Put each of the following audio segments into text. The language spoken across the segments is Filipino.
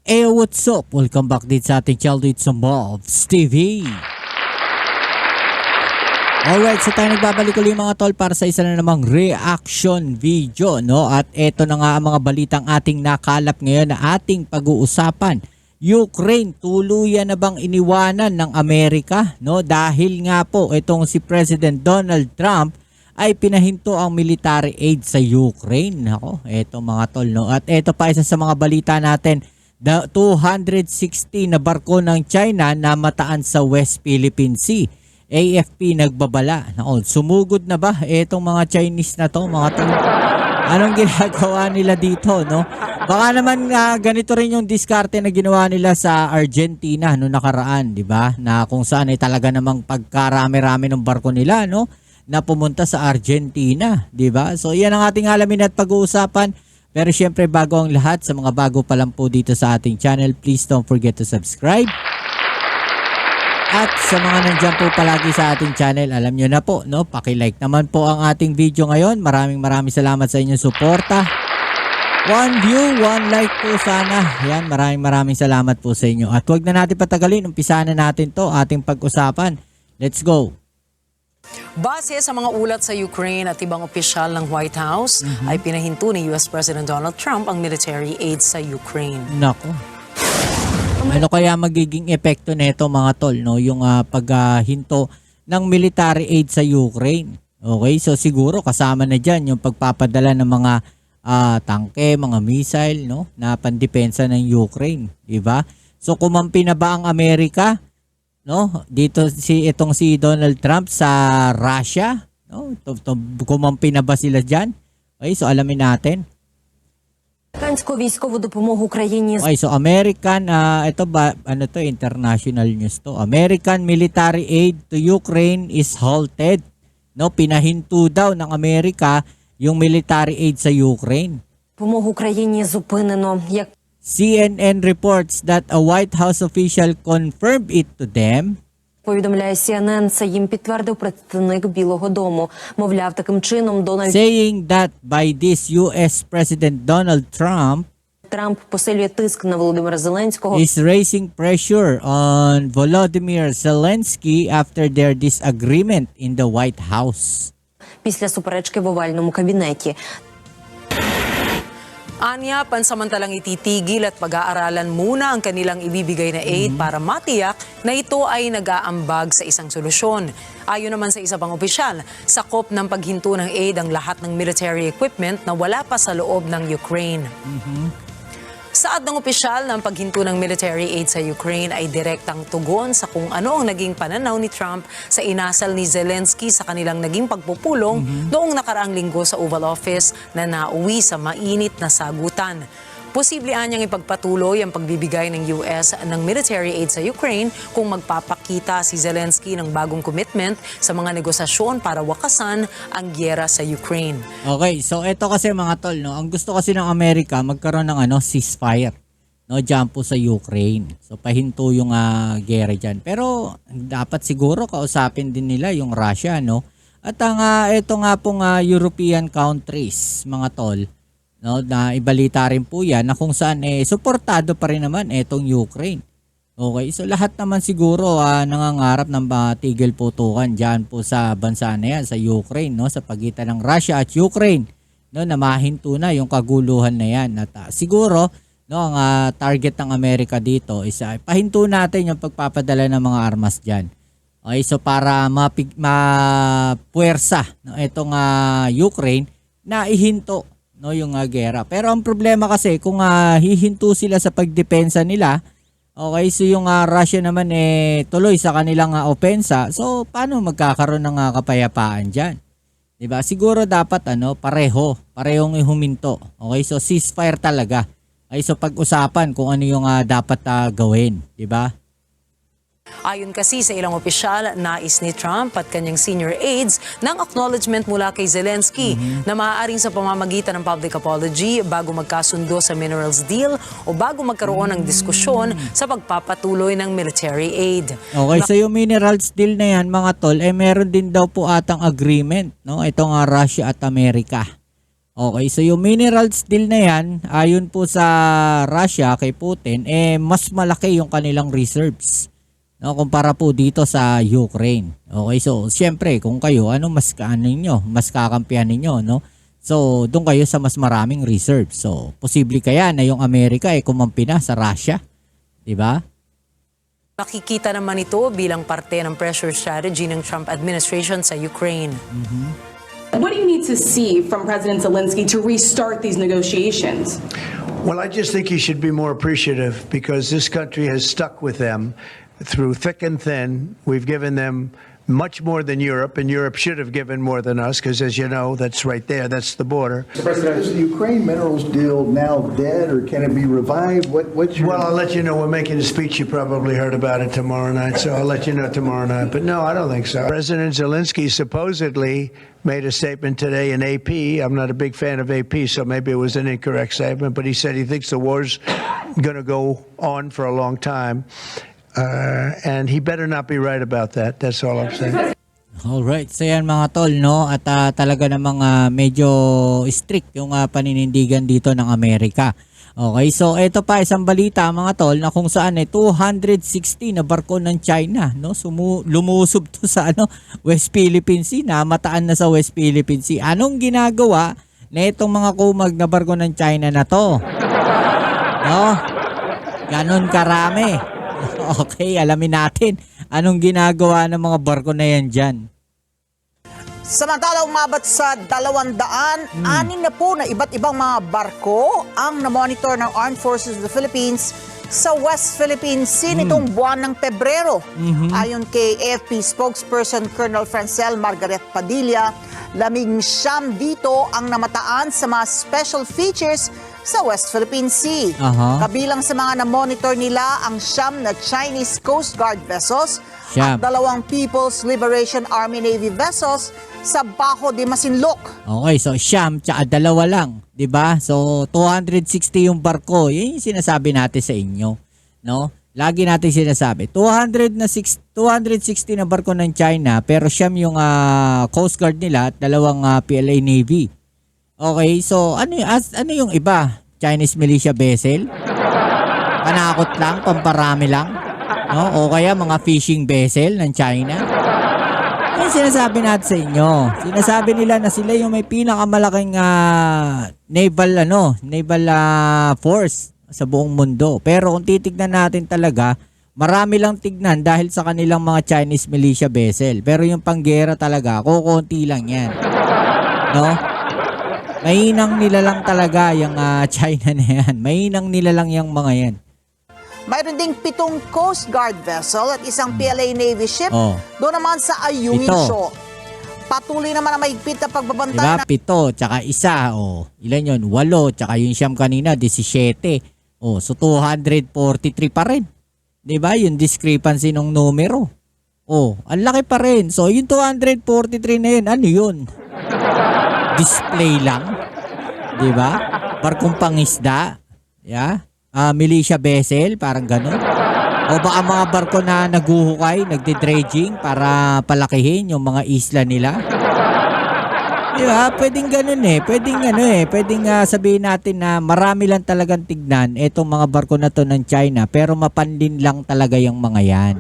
Hey, what's up? Welcome back din sa ating channel dito sa Mobs TV. Alright, so tayo nagbabalik ulit mga tol para sa isa na namang reaction video, no? At eto na nga ang mga balitang ating nakalap ngayon na ating pag-uusapan. Ukraine, tuluyan na bang iniwanan ng Amerika, no? Dahil nga po itong si President Donald Trump ay pinahinto ang military aid sa Ukraine. Ako, eto mga tol, no? At eto pa isa sa mga balita natin. 260 na barko ng China na mataan sa West Philippine Sea. AFP nagbabala. Sumugod na ba itong mga Chinese na to, mga tol? Anong ginagawa nila dito, no? Baka naman ganito rin yung diskarte na ginawa nila sa Argentina no nakaraan, di ba? Na kung saan ay talaga namang pagkarami-rami ng barko nila, no? Na pumunta sa Argentina, di ba? So yan ang ating alamin at pag-uusapan. Pero syempre bago ang lahat, sa mga bago pa lang po dito sa ating channel, please don't forget to subscribe. At sa mga nandyan po palagi sa ating channel, alam nyo na po, no? Paki-like naman po ang ating video ngayon. Maraming salamat sa inyong suporta. 1 view, 1 like po sana. Yan, maraming salamat po sa inyo. At huwag na natin patagalin, umpisahan na natin to ating pag-usapan. Let's go! Base sa mga ulat sa Ukraine at ibang opisyal ng White House, ay pinahinto ni US President Donald Trump ang military aid sa Ukraine. Nako. Ano kaya magiging epekto nito mga tol, no? Yung paghinto ng military aid sa Ukraine. Okay, so siguro kasama na dyan yung pagpapadala ng mga tangke, mga missile, no? Na pandepensa ng Ukraine, di ba? So kumampi na ba ang Amerika? No, dito itong si Donald Trump sa Russia, no? Kumampi na ba sila diyan? Okay, so alamin natin. Військову допомогу Україні. Okay, so American ito ba ano to, international news to. American military aid to Ukraine is halted. No, pinahinto daw ng Amerika yung military aid sa Ukraine. Допомогу Україні зупинено. Як CNN reports that a White House official confirmed it to them. повідомляє CNN, це їм підтвердив представник Білого дому. Мовляв, таким чином Дональд Saying that by this US President Donald Trump Трамп посилює тиск на Володимира Зеленського is raising pressure on Volodymyr Zelensky after their disagreement in the White House. після суперечки в овальному кабінеті. Anya, pansamantalang ititigil at pag-aaralan muna ang kanilang ibibigay na aid para matiyak na ito ay nag-aambag sa isang solusyon. Ayon naman sa isa pang opisyal, sakop ng paghinto ng aid ang lahat ng military equipment na wala pa sa loob ng Ukraine. Saad ng opisyal ng paghinto ng military aid sa Ukraine ay direktang tugon sa kung ano ang naging pananaw ni Trump sa inasal ni Zelensky sa kanilang naging pagpupulong noong nakaraang linggo sa Oval Office na nauwi sa mainit na sagutan. Posible anyang ipagpatuloy ang pagbibigay ng US ng military aid sa Ukraine kung magpapakita si Zelensky ng bagong commitment sa mga negosasyon para wakasan ang gyera sa Ukraine. Okay, so ito kasi mga tol, no, ang gusto kasi ng Amerika magkaroon ng ceasefire, no, diyan po sa Ukraine. So pahinto yung gera diyan. Pero dapat siguro kausapin din nila yung Russia, no? At ang ito nga pong European countries, mga tol, no, na ibalita rin po yan na kung saan suportado pa rin naman itong Ukraine. Okay, so lahat naman siguro nangangarap ng tigil putukan dyan po sa bansa na yan, sa Ukraine, no, sa pagitan ng Russia at Ukraine, no, na mahinto na yung kaguluhan na yan. At siguro, no, ang target ng Amerika dito is pahinto natin yung pagpapadala ng mga armas dyan. Okay, so para mapuwersa, no, itong Ukraine na ihinto, no, yung gera. Pero ang problema kasi kung hihinto sila sa pagdepensa nila, okay, so yung Russia naman tuloy sa kanilang opensa, so paano magkakaroon ng kapayapaan diyan? 'Di ba? Siguro dapat parehong huminto. Okay, so ceasefire talaga. Ay so pag-usapan kung ano yung dapat gawin, 'di ba? Ayon kasi sa ilang opisyal, nais ni Trump at kanyang senior aides ng acknowledgement mula kay Zelensky na maaaring sa pamamagitan ng public apology bago magkasundo sa minerals deal o bago magkaroon ng diskusyon sa pagpapatuloy ng military aid. Okay, so yung minerals deal na yan mga tol, meron din daw po atang agreement, no? Ito nga Russia at Amerika. Okay, so yung minerals deal na yan, ayon po sa Russia kay Putin, mas malaki yung kanilang reserves. No, kumpara po dito sa Ukraine. Okay, so siyempre kung kayo, ano mas mas kakampihan ninyo, no? So doon kayo sa mas maraming reserves. So posible kaya na yung Amerika kumampi na sa Russia, 'di ba? Makikita naman ito bilang parte ng pressure strategy ng Trump administration sa Ukraine. What do you need to see from President Zelensky to restart these negotiations? Well, I just think he should be more appreciative because this country has stuck with them through thick and thin. We've given them much more than Europe, and Europe should have given more than us because, as you know, that's right there. That's the border. President, is the Ukraine minerals deal now dead, or can it be revived? What's your... Well, I'll let you know. We're making a speech. You probably heard about it tomorrow night, so I'll let you know tomorrow night. But no, I don't think so. President Zelensky supposedly made a statement today in AP. I'm not a big fan of AP, so maybe it was an incorrect statement, but he said he thinks the war's going to go on for a long time. And he better not be right about that. That's all I'm saying. Alright, so yan mga tol, no? At talaga namang medyo strict yung paninindigan dito ng Amerika. Okay, so ito pa isang balita mga tol na kung saan 260 na barko ng China, no? Lumusob to sa West Philippine Sea, namataan na sa West Philippine Sea. Anong ginagawa na itong mga kumag na barko ng China na to? No? Ganon karami. Okay, alamin natin anong ginagawa ng mga barko na yan dyan. Samantala umabot sa 200, anim na po na iba't ibang mga barko ang na-monitor ng Armed Forces of the Philippines sa West Philippine Sea nitong buwan ng Pebrero. Ayon kay AFP spokesperson Colonel Francel Margaret Padilla, laming siyam dito ang namataan sa mga special features sa West Philippine Sea. Kabilang sa mga na-monitor nila ang siyam na Chinese Coast Guard vessels at 2 People's Liberation Army Navy vessels sa Bajo de Masinloc. Okay, so siyam tsaka 2 lang, 'di ba? So 260 yung barko. Yan yung sinasabi natin sa inyo, no? Lagi natin sinasabi, 260 na barko ng China pero siyam yung Coast Guard nila at 2 PLA Navy. Okay, so ano yung iba? Chinese militia vessel? Panakot lang, pamparami lang? No? O kaya mga fishing vessel ng China? Yan sinasabi natin sa inyo. Sinasabi nila na sila yung may pinakamalaking naval force sa buong mundo. Pero kung titignan natin talaga, marami lang tignan dahil sa kanilang mga Chinese militia vessel. Pero yung panggera talaga, kukunti lang yan. No? Mahinang nila lang talaga yung China na yan. Mahinang nila lang yung mga yan. Mayroon ding 7 Coast Guard vessel at 1 PLA Navy ship doon naman sa Ayungin Shoal. Patuloy naman ang mahigpit na pagbabantay. Diba? 7, tsaka 1. Ilan yun? 8, tsaka yung siyam kanina, 17. So 243 pa rin. Diba? Yung discrepancy ng numero. Ang laki pa rin. So yung 243 na yun, ano yun? Display lang, 'di ba? Barkong pangisda, militia vessel, parang gano'n. O baka mga barko na naguhukay, nagde-dredging para palakihin yung mga isla nila. 'Di ba? Pwedeng gano'n Pwedeng sabihin natin na marami lang talagang tignan etong mga barko na to ng China, pero mapanlin lang talaga yung mga 'yan.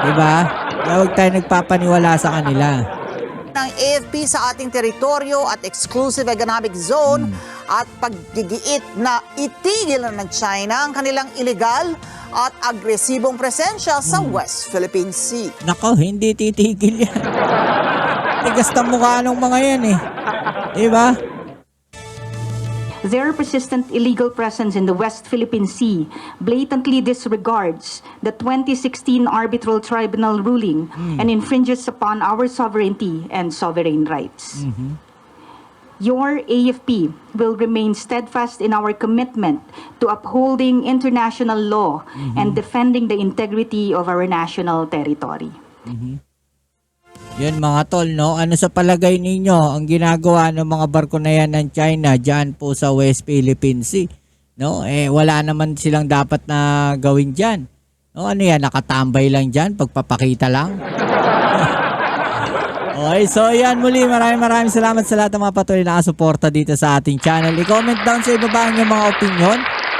'Di ba? Huwag tayo nagpapaniwala sa kanila. Ng AFP sa ating teritoryo at exclusive economic zone at paggigiit na itigil na ng China ang kanilang illegal at agresibong presensya sa West Philippine Sea. Nako, hindi titigil yan. Tigas ng mukha ng mga yan Diba? Their persistent illegal presence in the West Philippine Sea blatantly disregards the 2016 arbitral tribunal ruling and infringes upon our sovereignty and sovereign rights. Your AFP will remain steadfast in our commitment to upholding international law and defending the integrity of our national territory. Yun mga tol, no? Ano sa palagay ninyo ang ginagawa ng mga barko na yan ng China dyan po sa West Philippine Sea? No? Wala naman silang dapat na gawin dyan. No? Ano yan? Nakatambay lang dyan? Pagpapakita lang? Okay, so yan muli. Maraming salamat sa lahat ng mga patuloy na suporta dito sa ating channel. I-comment down sa ibaba ang mga opinion.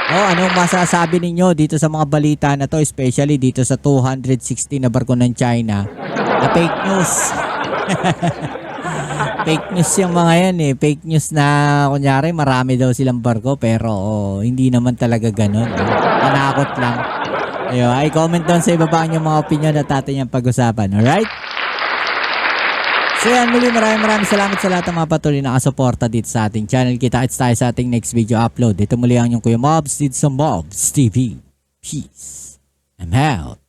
Anong masasabi ninyo dito sa mga balita na to, especially dito sa 260 na barko ng China na fake news. Fake news yung mga yan eh. Fake news na kunyari marami daw silang barko pero hindi naman talaga ganun. Panakot lang. Ayun, i-comment down sa ibaba ang mga opinion at atin yung pag-usapan. Alright? So yan muli, maraming salamat sa lahat ng mga patuloy na kasuporta dito sa ating channel. Kita-kits tayo sa ating next video upload. Dito muli ang yung Kuya Mobs dito sa Mobs TV. Peace. I'm out.